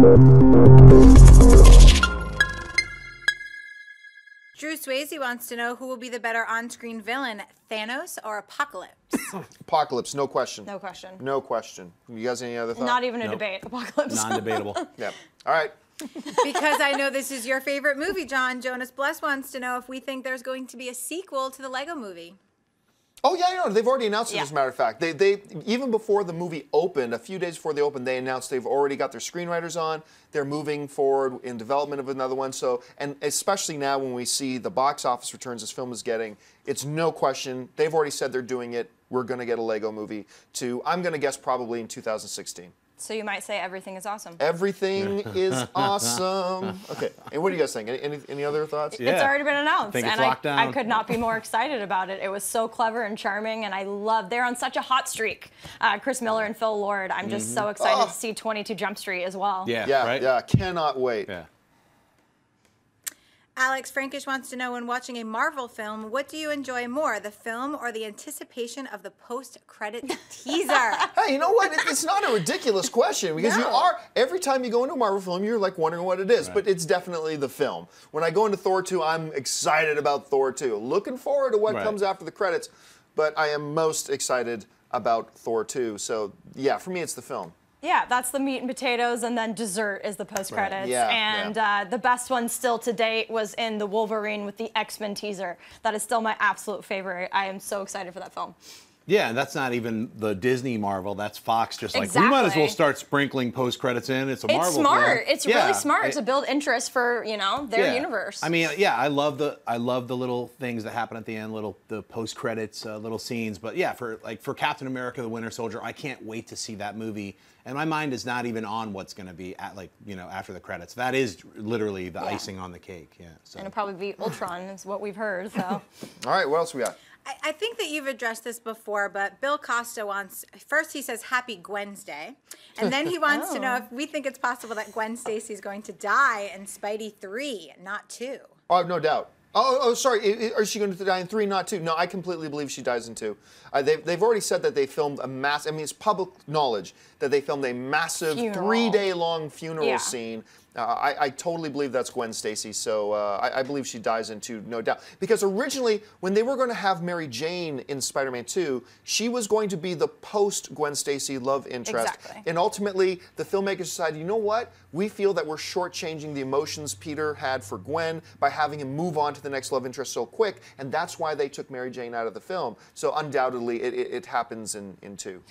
Drew Swayze wants to know who will be the better on-screen villain, Thanos or Apocalypse? Apocalypse, no question. No question. No question. You guys any other thoughts? Not even a debate. Apocalypse. Non-debatable. Yeah. All right. Because I know this is your favorite movie, John. Jonas Bless wants to know if we think there's going to be a sequel to the Lego Movie. Oh yeah, no, they've already announced it. As a matter of fact, they even before the movie opened, a few days before they opened, they announced they've already got their screenwriters on. They're moving forward in development of another one. So, and especially now when we see the box office returns this film is getting, it's no question they've already said they're doing it. We're going to get a Lego Movie too. I'm going to guess probably in 2016. So you might say everything is awesome. Everything is awesome. Okay, and what do you guys think? Any other thoughts? Yeah. It's already been announced, think it's and locked down. I could not be more excited about it. It was so clever and charming, and they're on such a hot streak. Chris Miller and Phil Lord. I'm just so excited to see 22 Jump Street as well. Yeah, right? Yeah, cannot wait. Yeah. Alex Frankish wants to know, when watching a Marvel film, what do you enjoy more, the film or the anticipation of the post-credit teaser? Hey, you know what? It's not a ridiculous question because you are, every time you go into a Marvel film, you're like wondering what it is, Right. but it's definitely the film. When I go into Thor 2, I'm excited about Thor 2. Looking forward to what comes after the credits, but I am most excited about Thor 2. So, yeah, for me, it's the film. Yeah, that's the meat and potatoes, and then dessert is the post-credits. Right. Yeah, and the best one still to date was in the Wolverine with the X-Men teaser. That is still my absolute favorite. I am so excited for that film. Yeah, and that's not even the Disney Marvel. That's Fox just like, we Exactly. might as well start sprinkling post-credits in. It's a Marvel It's smart. film. It's really smart to build interest for, their universe. I mean, yeah, I love the little things that happen at the end, the post-credits little scenes. But yeah, for Captain America: The Winter Soldier, I can't wait to see that movie. And my mind is not even on what's going to be after the credits. That is literally the icing on the cake. Yeah. So. And it'll probably be Ultron, is what we've heard. So. All right, what else we got? I think that you've addressed this before, but Bill Costa wants, first he says Happy Gwen's Day, and then he wants to know if we think it's possible that Gwen Stacy is going to die in Spidey 3, not 2. Oh, I have no doubt. Oh, sorry. Is she going to die in 3, not 2? No, I completely believe she dies in 2. They've already said that they filmed a massive, it's public knowledge that they filmed a massive 3-day-long funeral scene. I totally believe that's Gwen Stacy, so I believe she dies in 2, no doubt. Because originally, when they were going to have Mary Jane in Spider-Man 2, she was going to be the post-Gwen Stacy love interest. Exactly. And ultimately, the filmmakers decided, you know what? We feel that we're shortchanging the emotions Peter had for Gwen by having him move on to the next love interest so quick, and that's why they took Mary Jane out of the film. So undoubtedly, it happens in 2.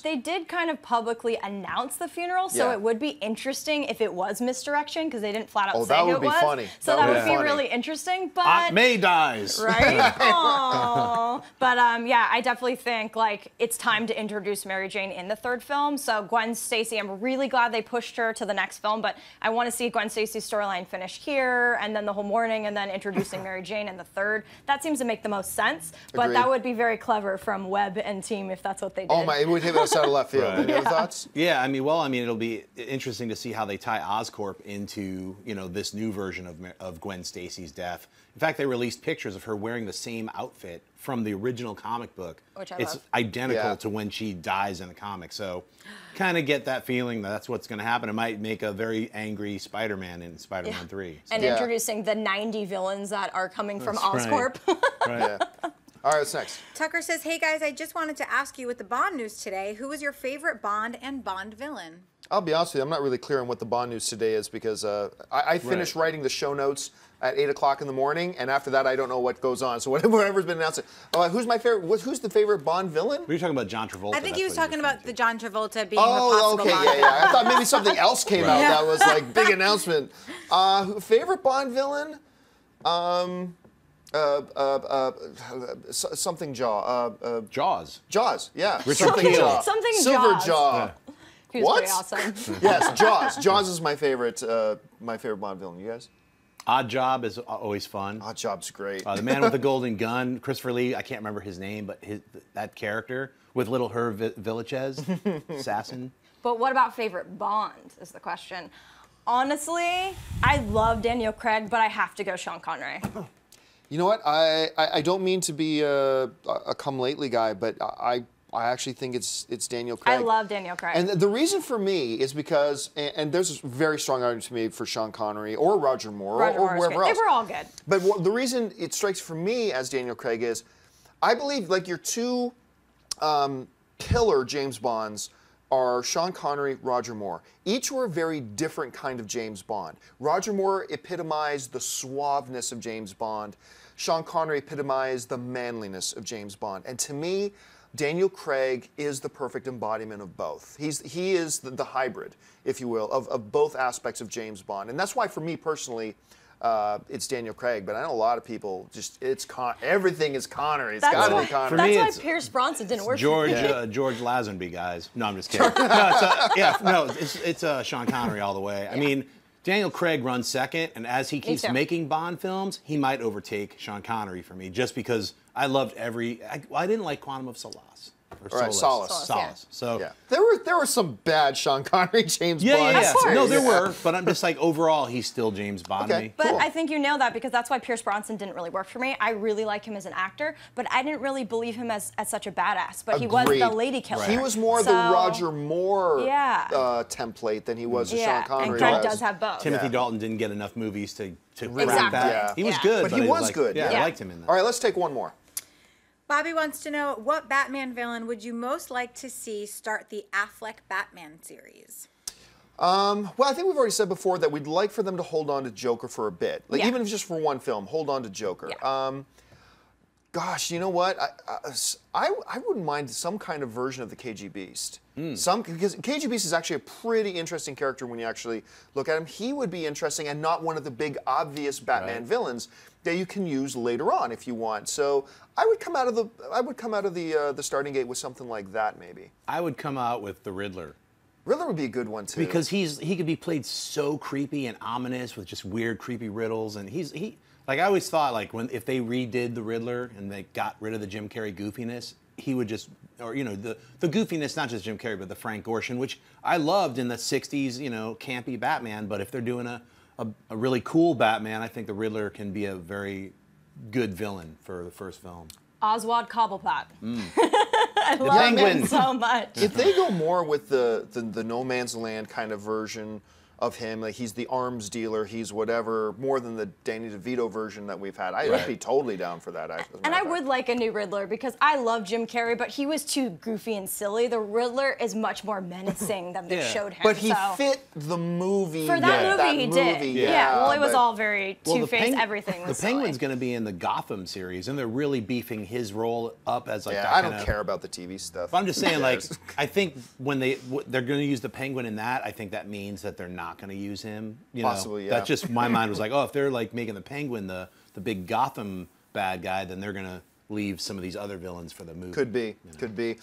They did kind of publicly announce the funeral, so it would be interesting if it was misdirection, because they didn't flat out say that who would it be was. funny. So that would be really interesting. But Aunt May dies. Right? Aww. But yeah, I definitely think it's time to introduce Mary Jane in the 3rd film. So Gwen Stacy, I'm really glad they pushed her to the next film, but I want to see Gwen Stacy's storyline finish here, and then the whole morning, and then introducing Mary Jane in the 3rd. That seems to make the most sense. But Agreed. that would be very clever from Webb and team if that's what they did. Oh my, it would hit us out of left field. Any other thoughts? Yeah, I mean, it'll be interesting to see how they tie Oscorp into, this new version of Gwen Stacy's death. In fact, they released pictures of her wearing the same outfit from the original comic book. Which I it's love. identical to when she dies in the comic. So kind of get that feeling that that's what's going to happen. It might make a very angry Spider-Man in Spider-Man 3. So. And introducing the 90 villains that are coming from Oscorp. Right. Yeah. All right, what's next? Tucker says, hey guys, I just wanted to ask you with the Bond news today, who was your favorite Bond and Bond villain? I'll be honest with you, I'm not really clear on what the Bond news today is because I finished writing the show notes at 8 o'clock in the morning, and after that, I don't know what goes on. So whatever's been announced. Who's my favorite? Who's the favorite Bond villain? Were you talking about John Travolta? I think he was talking about the John Travolta being the Oh, possible okay, Bond villain. yeah. I thought maybe something else came out that was like big announcement. Favorite Bond villain? Something Jaw. Jaws. Jaws, yeah. Richard Something Kiel. Jaw. Something Silver Jaws. Jaw. He was What? pretty awesome. Yes, Jaws. Jaws is my favorite Bond villain. You guys? Odd Job is always fun. Odd Job's great. The Man with the Golden Gun, Christopher Lee, I can't remember his name, but that character with little Herr Villachez, assassin. But what about favorite Bond is the question. Honestly, I love Daniel Craig, but I have to go Sean Connery. You know what? I don't mean to be a come lately guy, but I actually think it's Daniel Craig. I love Daniel Craig. And the reason for me is because, and there's a very strong argument to me for Sean Connery or Roger Moore or whoever else. They were all good. But the reason it strikes for me as Daniel Craig is, I believe like your two pillar James Bonds are Sean Connery, Roger Moore. Each were a very different kind of James Bond. Roger Moore epitomized the suaveness of James Bond. Sean Connery epitomized the manliness of James Bond. And to me, Daniel Craig is the perfect embodiment of both. He is the hybrid, if you will, of both aspects of James Bond. And that's why, for me personally, it's Daniel Craig. But I know a lot of people just, everything is Connery. It's got to be Connery. That's why Pierce Bronson didn't work George, for me. George Lazenby, guys. No, I'm just kidding. It's Sean Connery all the way. I mean, Daniel Craig runs second, and as he keeps making Bond films, he might overtake Sean Connery for me, just because I loved I didn't like Quantum of Solace. Solace. Yeah. So there were some bad Sean Connery James Bonds. Yeah. No, there were, but I'm just like overall, he's still James Bond to me. But I think you nailed that, because that's why Pierce Bronson didn't really work for me. I really like him as an actor, but I didn't really believe him as such a badass. But he was the lady killer. He was more the Roger Moore template than he was the Sean Connery. And Craig does have both. Timothy Dalton didn't get enough movies to crack that. Yeah. He was good, but he was good. Yeah, I liked him in that. All right, let's take one more. Bobby wants to know, what Batman villain would you most like to see start the Affleck Batman series? Well, I think we've already said before that we'd like for them to hold on to Joker for a bit. Like, even if it's just for one film, hold on to Joker. Yeah. Gosh, you know what? I wouldn't mind some kind of version of the KG Beast. Because KG Beast is actually a pretty interesting character when you actually look at him. He would be interesting and not one of the big obvious Batman villains that you can use later on if you want. So I would come out of the starting gate with something like that, maybe. I would come out with the Riddler. Riddler would be a good one too. Because he could be played so creepy and ominous with just weird, creepy riddles, and he like I always thought, like if they redid the Riddler and they got rid of the Jim Carrey goofiness, he would just, or the goofiness, not just Jim Carrey, but the Frank Gorshin, which I loved in the '60s, campy Batman. But if they're doing a really cool Batman, I think the Riddler can be a very good villain for the first film. Oswald Cobblepot. I love him so much. If they go more with the No Man's Land kind of version of him, like he's the arms dealer, he's whatever, more than the Danny DeVito version that we've had, I'd be totally down for that. And I would like a new Riddler, because I love Jim Carrey, but he was too goofy and silly. The Riddler is much more menacing than they showed him. But he fit the movie. For that movie, he did. Yeah, well, it was all very two-faced, everything was The Penguin's going to be in the Gotham series, and they're really beefing his role up as like that I don't care about the TV stuff. But I'm just saying, like, I think when they're going to use the Penguin in that, I think that means that they're not going to use him. Possibly, That's just, my mind was like, oh, if they're like making the Penguin the big Gotham bad guy, then they're going to leave some of these other villains for the movie. Could be, could be.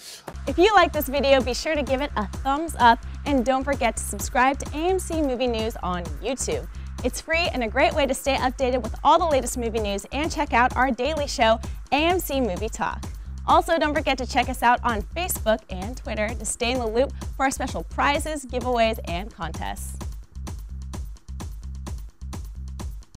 If you like this video, be sure to give it a thumbs up, and don't forget to subscribe to AMC Movie News on YouTube. It's free and a great way to stay updated with all the latest movie news, and check out our daily show, AMC Movie Talk. Also, don't forget to check us out on Facebook and Twitter to stay in the loop for our special prizes, giveaways, and contests.